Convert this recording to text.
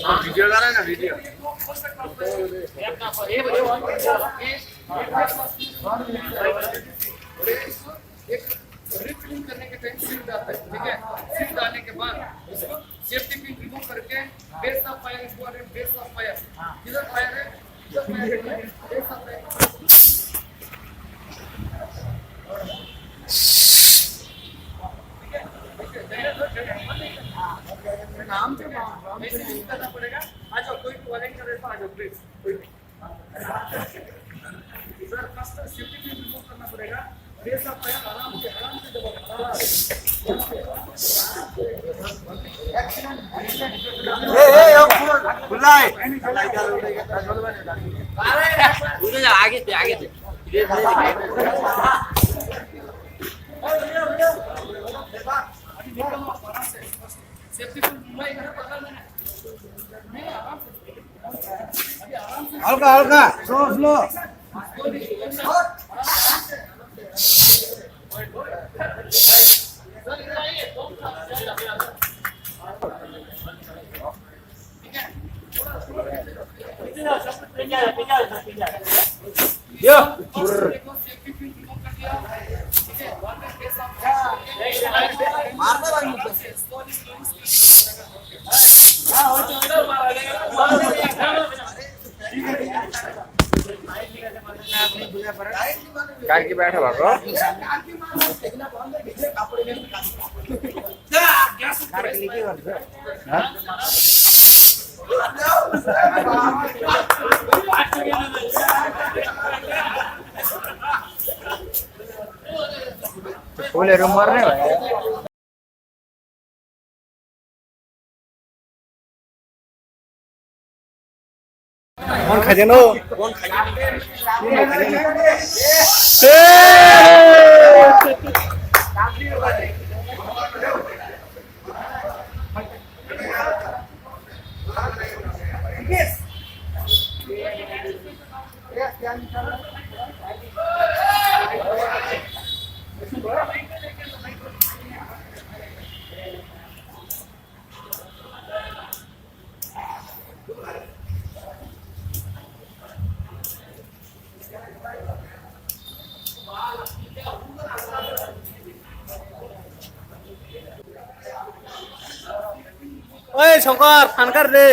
Video डाला ना video refilling करने के टाइम सील डालता है, ठीक है। सील डालने के बाद उसको सेफ्टी पिन रिमूव करके base of fire important, base of fire किधर फायर है, किधर फायर है, बेस ऑफ फायर नाम से वैसे यूज करना पड़ेगा। आ जाओ, कोई वॉलंटियर है तो आ जाओ please. Sir first safety pin remove करना पड़ेगा, बेस ऑफ फायर आराम से दबाओ। खुला है आगे थे सेफ्टी पिन मुंबई का पकड़ लेना नहीं, आराम हल्का स्लो काय की बैठा बाको बोले रूम मरने भाई कौन खजानो ओए शंकर फान कर रे